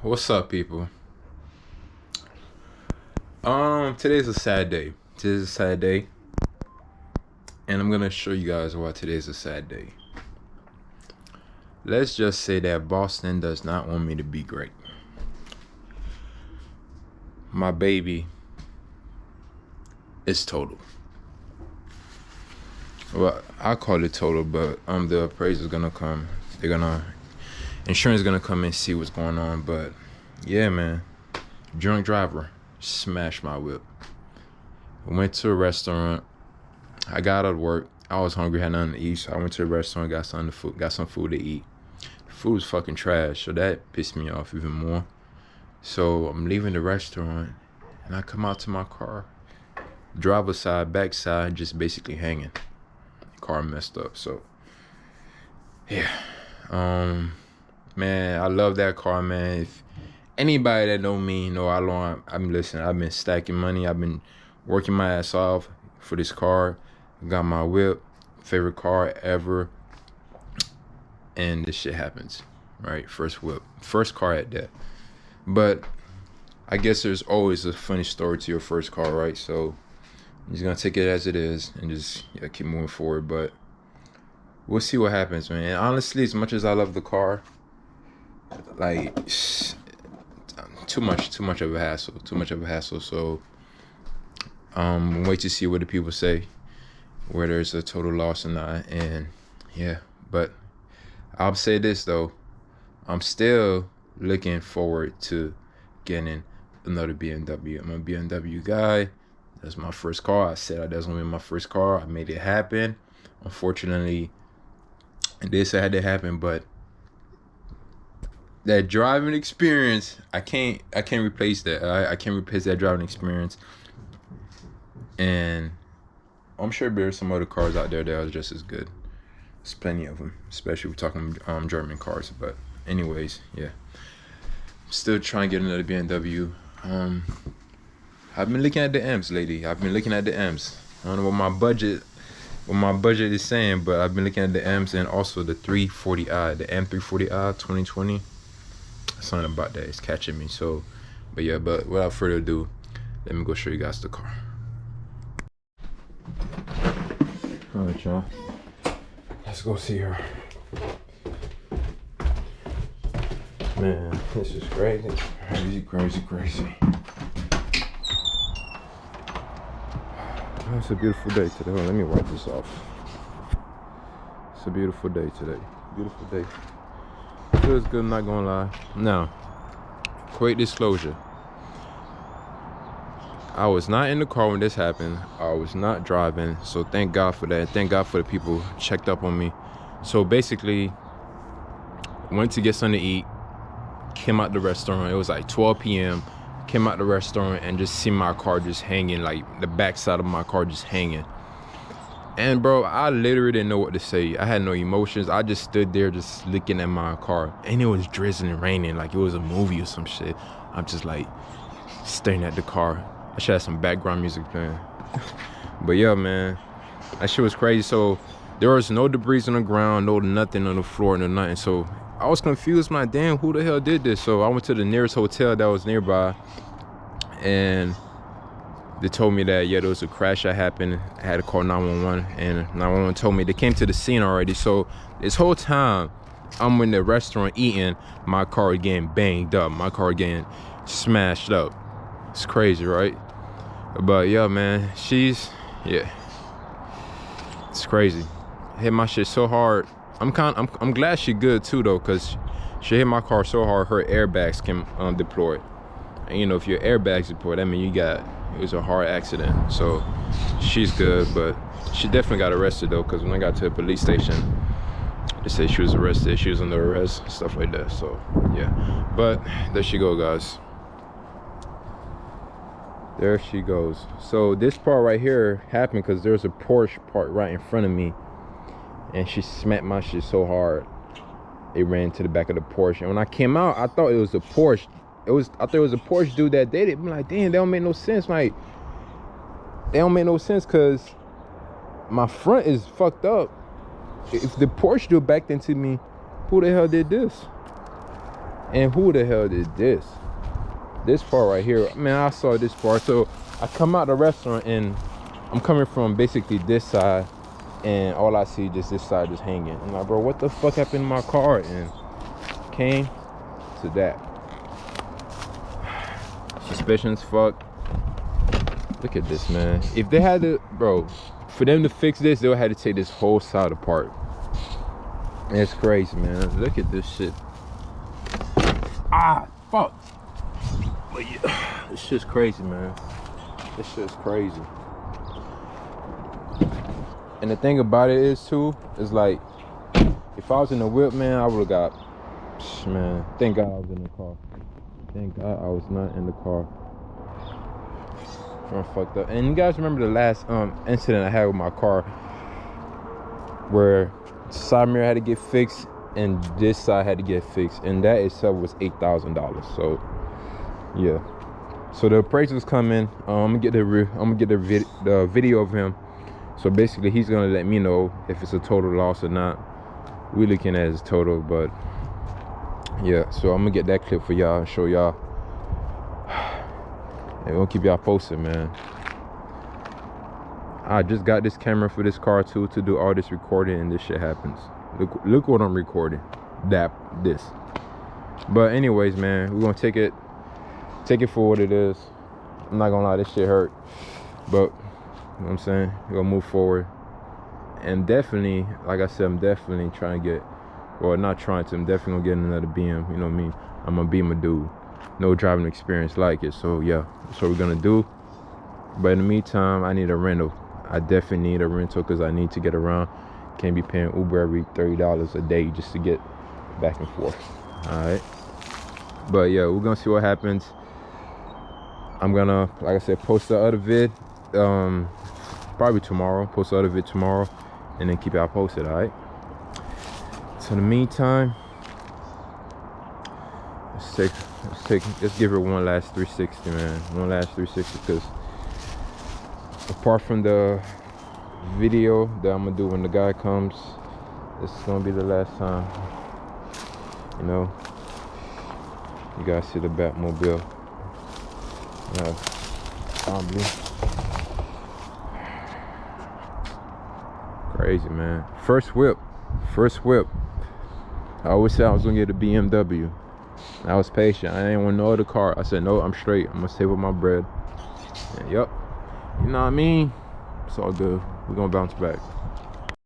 What's up, people? Today's a sad day. Today's a sad day, and I'm gonna show you guys why today's a sad day. Let's just say that Boston does not want me to be great. My baby is total. Well, I call it total, but the appraiser's gonna come. Insurance gonna come and see what's going on. But yeah, man, drunk driver smashed my whip. Went to a restaurant. I got out of work. I was hungry, had nothing to eat, so I went to a restaurant, got some food to eat. The food was fucking trash, so that pissed me off even more. So I'm leaving the restaurant, and I come out to my car. Driver's side, back side, just basically hanging. Car messed up, so yeah. Man, I love that car, man. If anybody that know me know how long I'm listening, I've been stacking money. I've been working my ass off for this car. Got my whip, favorite car ever, and this shit happens, right? First whip, first car at that. But I guess there's always a funny story to your first car, right? So I'm just gonna take it as it is and just keep moving forward. But we'll see what happens, man. And honestly, as much as I love the car, like too much of a hassle. So wait to see what the people say, whether there's a total loss or not. And yeah, but I'll say this though, I'm still looking forward to getting another BMW. I'm a BMW guy. That's my first car. I said that was gonna be my first car. I made it happen. Unfortunately, this had to happen, but that driving experience, I can't replace that. I can't replace that driving experience. And I'm sure there's some other cars out there that are just as good. There's plenty of them, especially if we're talking German cars. But anyways, yeah, I'm still trying to get another BMW. I've been looking at the M's lately. I don't know what my budget is saying, but I've been looking at the M's and also the 340i, the M340i 2020. Something about that is catching me. So, but without further ado, let me go show you guys the car. All right, y'all. Let's go see her. Man, this is crazy. It's a beautiful day today. Let me wipe this off. It's a beautiful day today. Beautiful day. Feels good, I'm not gonna lie. Now, quick disclosure. I was not in the car when this happened. I was not driving, so thank God for that. Thank God for the people who checked up on me. So basically, went to get something to eat, came out the restaurant. It was like 12 p.m. Came out the restaurant and just see my car just hanging, like the backside of my car just hanging. And bro, I literally didn't know what to say. I had no emotions. I just stood there just looking at my car. And it was drizzling and raining like it was a movie or some shit. I'm just like staring at the car. I should have some background music playing. But yeah, man, that shit was crazy. So there was no debris on the ground, no nothing on the floor, no nothing. So I was confused, man, damn, who the hell did this? So I went to the nearest hotel that was nearby, and they told me that, yeah, there was a crash that happened. I had to call 911, and 911 told me they came to the scene already. So this whole time I'm in the restaurant eating, my car getting banged up, my car getting smashed up. It's crazy, right? But yeah, man, it's crazy. Hit my shit so hard. I'm glad she good too though, cause she hit my car so hard her airbags can deploy. And you know, if your airbags deploy, that means it was a hard accident. So she's good, but she definitely got arrested though, cause when I got to the police station, they said she was arrested, she was under arrest, stuff like that. So yeah, but there she go, guys. There she goes. So this part right here happened because there's a Porsche part right in front of me, and she smacked my shit so hard it ran to the back of the Porsche. And when I came out, I thought it was a Porsche. I thought it was a Porsche dude that did it. I'm like, damn, that don't make no sense. Like, they don't make no sense because my front is fucked up. If the Porsche dude backed into me, who the hell did this? And who the hell did this? This part right here, man, I saw this part. So I come out the restaurant and I'm coming from basically this side, and all I see just this side just hanging. I'm like, bro, what the fuck happened to my car? And came to that. Suspicions, fuck. Look at this, man. If they had to, bro, for them to fix this, they would have to take this whole side apart. It's crazy, man. Look at this shit. Ah, fuck. But yeah, this shit's crazy, man. This shit's crazy. And the thing about it is too, is like, if I was in the whip, man, I would've got, man, thank God I was in the car. Thank God I was not in the car. I'm fucked up. And you guys remember the last incident I had with my car, where side mirror had to get fixed and this side had to get fixed, and that itself was $8,000. So yeah, so the appraisal's coming. I'm gonna get the video of him. So basically he's gonna let me know if it's a total loss or not. We're looking at his total, but yeah, so I'm gonna get that clip for y'all and show y'all, and we'll keep y'all posted, man. I just got this camera for this car too to do all this recording, and this shit happens. Look what I'm recording. This. But anyways, man, we're gonna take it for what it is. I'm not gonna lie, this shit hurt, but you know what I'm saying, we're gonna move forward. And definitely, like I said, I'm definitely trying to get, well, not trying to, I'm definitely gonna get another BM. You know what I mean? I'm a BM dude. No driving experience like it. So yeah, that's what we're gonna do. But in the meantime, I need a rental. I definitely need a rental because I need to get around. Can't be paying Uber every $30 a day just to get back and forth. All right. But yeah, we're gonna see what happens. I'm gonna, like I said, post the other vid probably tomorrow. Post the other vid tomorrow, and then keep y'all posted. All right. So in the meantime, let's give her one last 360, man. One last 360, because apart from the video that I'm gonna do when the guy comes, this is gonna be the last time. You know, you guys see the Batmobile. Probably crazy, man. First whip. I always said I was gonna get a BMW. I was patient. I didn't want no other car. I said, no, I'm straight. I'm gonna save up my bread. And, yep. You know what I mean? It's all good. We're gonna bounce back.